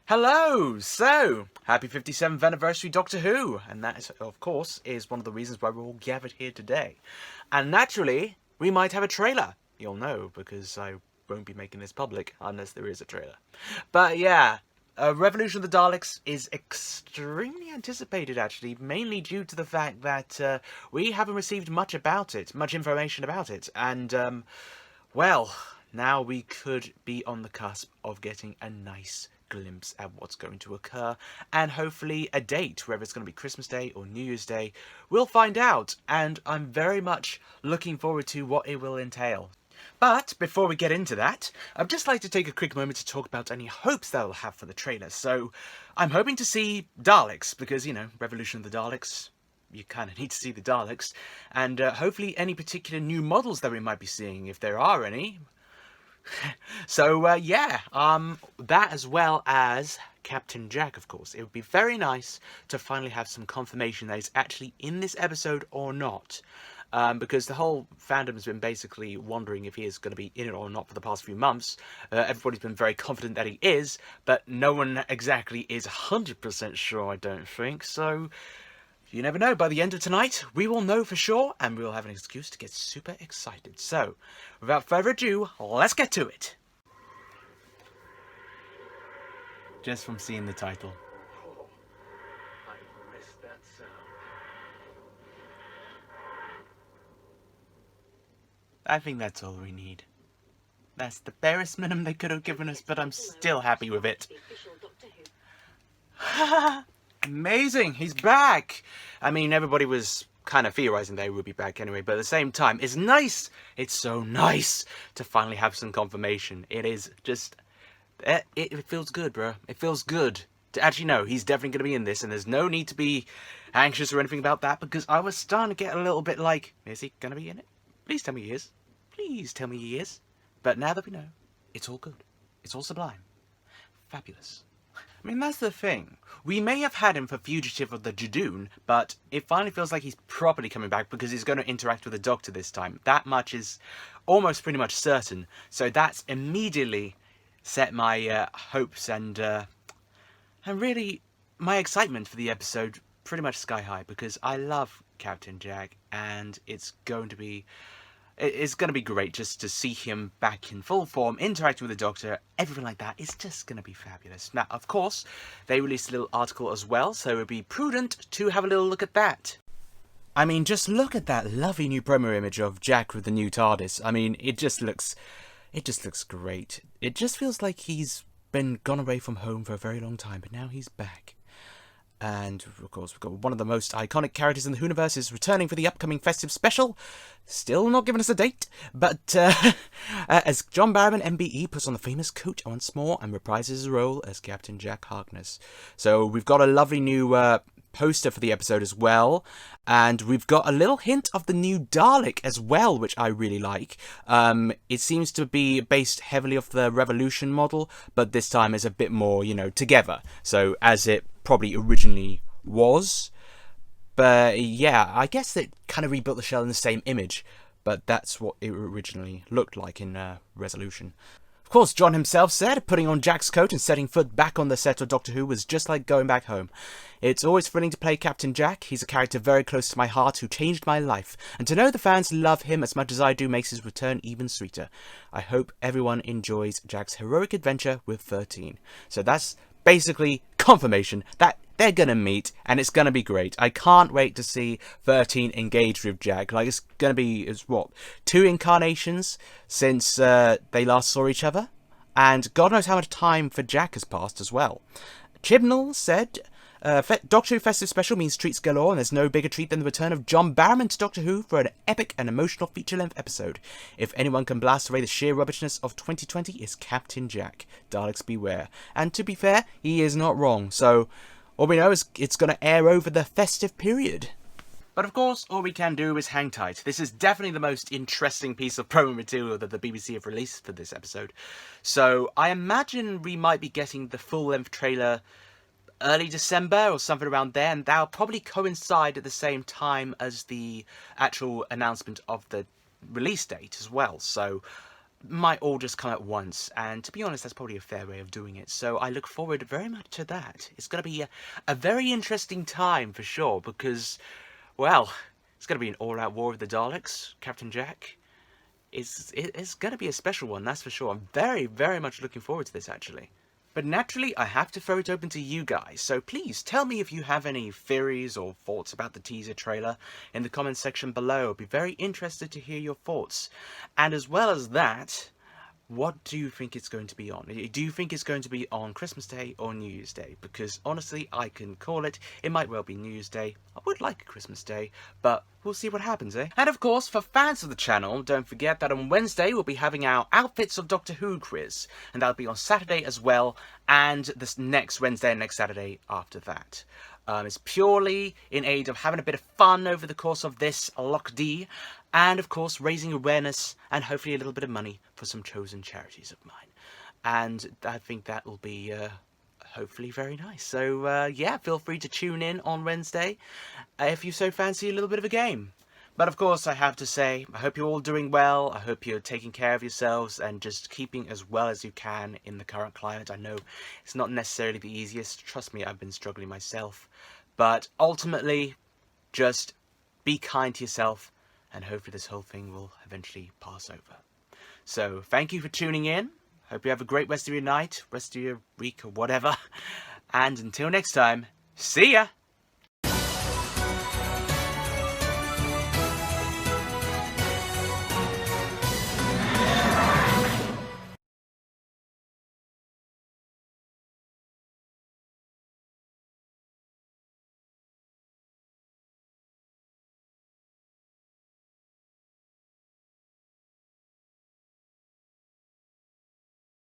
Hello! So, happy 57th anniversary Doctor Who! And that, is, of course, is one of the reasons why we're all gathered here today. And naturally, we might have a trailer. You'll know, because I won't be making this public unless there is a trailer. But yeah, Revolution of the Daleks is extremely anticipated, actually, mainly due to the fact that we haven't received much information about it. And, well, now we could be on the cusp of getting a nice glimpse at what's going to occur, and hopefully a date, whether it's going to be Christmas Day or New Year's Day. We'll find out, and I'm very much looking forward to what it will entail. But before we get into that, I'd just like to take a quick moment to talk about any hopes that I'll have for the trailer. So, I'm hoping to see Daleks, because, you know, Revolution of the Daleks, you kind of need to see the Daleks, and hopefully any particular new models that we might be seeing, if there are any. So, yeah, that as well as Captain Jack, of course. It would be very nice to finally have some confirmation that he's actually in this episode or not. Because the whole fandom has been basically wondering if he is going to be in it or not for the past few months. Everybody's been very confident that he is, but no one exactly is 100% sure, I don't think. So, you never know. By the end of tonight, we will know for sure, and we will have an excuse to get super excited. So, without further ado, let's get to it. Just from seeing the title. Oh, I missed that sound. I think that's all we need. That's the barest minimum they could have given us, but I'm still happy with it. Amazing, he's back! I mean, everybody was kind of theorising they would be back anyway, but at the same time, it's nice! It's so nice to finally have some confirmation. It is just... It feels good, bro. It feels good to actually know he's definitely going to be in this, and there's no need to be anxious or anything about that, because I was starting to get a little bit like, is he going to be in it? Please tell me he is. Please tell me he is. But now that we know, it's all good. It's all sublime. Fabulous. I mean, that's the thing. We may have had him for Fugitive of the Judoon, but it finally feels like he's properly coming back because he's going to interact with the Doctor this time. That much is almost pretty much certain. So that's immediately set my hopes and really my excitement for the episode pretty much sky high, because I love Captain Jack, and it's going to be great just to see him back in full form, interacting with the Doctor, everything like that. It's just going to be fabulous. Now, of course, they released a little article as well, so it would be prudent to have a little look at that. I mean, just look at that lovely new promo image of Jack with the new TARDIS. I mean, it just looks great. It just feels like he's been gone away from home for a very long time, but now he's back. And, of course, we've got one of the most iconic characters in the Whoniverse is returning for the upcoming festive special. Still not giving us a date, but as John Barrowman, MBE, puts on the famous coat once more and reprises his role as Captain Jack Harkness. So we've got a lovely new poster for the episode as well, and we've got a little hint of the new Dalek as well, which I really like. It seems to be based heavily off the Revolution model, but this time is a bit more, together. So as it probably originally was. But yeah, I guess they kind of rebuilt the shell in the same image, but that's what it originally looked like in Resolution. Of course, John himself said putting on Jack's coat and setting foot back on the set of Doctor Who was just like going back home. It's always thrilling to play Captain Jack. He's a character very close to my heart who changed my life, and to know the fans love him as much as I do makes his return even sweeter. I hope everyone enjoys Jack's heroic adventure with 13. So that's basically confirmation that they're gonna meet, and it's gonna be great. I can't wait to see 13 engaged with Jack. Like, it's gonna be, 2 incarnations since they last saw each other? And God knows how much time for Jack has passed as well. Chibnall said, Doctor Who Festive Special means treats galore, and there's no bigger treat than the return of John Barrowman to Doctor Who for an epic and emotional feature-length episode. If anyone can blast away the sheer rubbishness of 2020, it's Captain Jack. Daleks beware. And to be fair, he is not wrong, so all we know is it's going to air over the festive period. But of course, all we can do is hang tight. This is definitely the most interesting piece of promo material that the BBC have released for this episode. So I imagine we might be getting the full-length trailer early December or something around there, and that'll probably coincide at the same time as the actual announcement of the release date as well. So might all just come at once, and to be honest, that's probably a fair way of doing it. So I look forward very much to that. It's going to be a very interesting time for sure, because, well, it's going to be an all-out war with the Daleks, Captain Jack. It's going to be a special one, that's for sure. I'm very, very much looking forward to this, actually. But naturally, I have to throw it open to you guys, so please tell me if you have any theories or thoughts about the teaser trailer in the comments section below. I'd be very interested to hear your thoughts. And as well as that, what do you think it's going to be on? Do you think it's going to be on Christmas Day or New Year's Day? Because honestly, I can call it. It might well be New Year's Day. I would like a Christmas Day, but we'll see what happens, eh? And of course, for fans of the channel, don't forget that on Wednesday we'll be having our Outfits of Doctor Who quiz. And that'll be on Saturday as well, and this next Wednesday and next Saturday after that. It's purely in aid of having a bit of fun over the course of this Lock D, and of course raising awareness and hopefully a little bit of money for some chosen charities of mine. And I think that will be hopefully very nice. So yeah, feel free to tune in on Wednesday if you so fancy a little bit of a game. But of course, I have to say, I hope you're all doing well. I hope you're taking care of yourselves and just keeping as well as you can in the current climate. I know it's not necessarily the easiest. Trust me, I've been struggling myself. But ultimately, just be kind to yourself, and hopefully this whole thing will eventually pass over. So, thank you for tuning in. Hope you have a great rest of your night, rest of your week, or whatever. And until next time, see ya!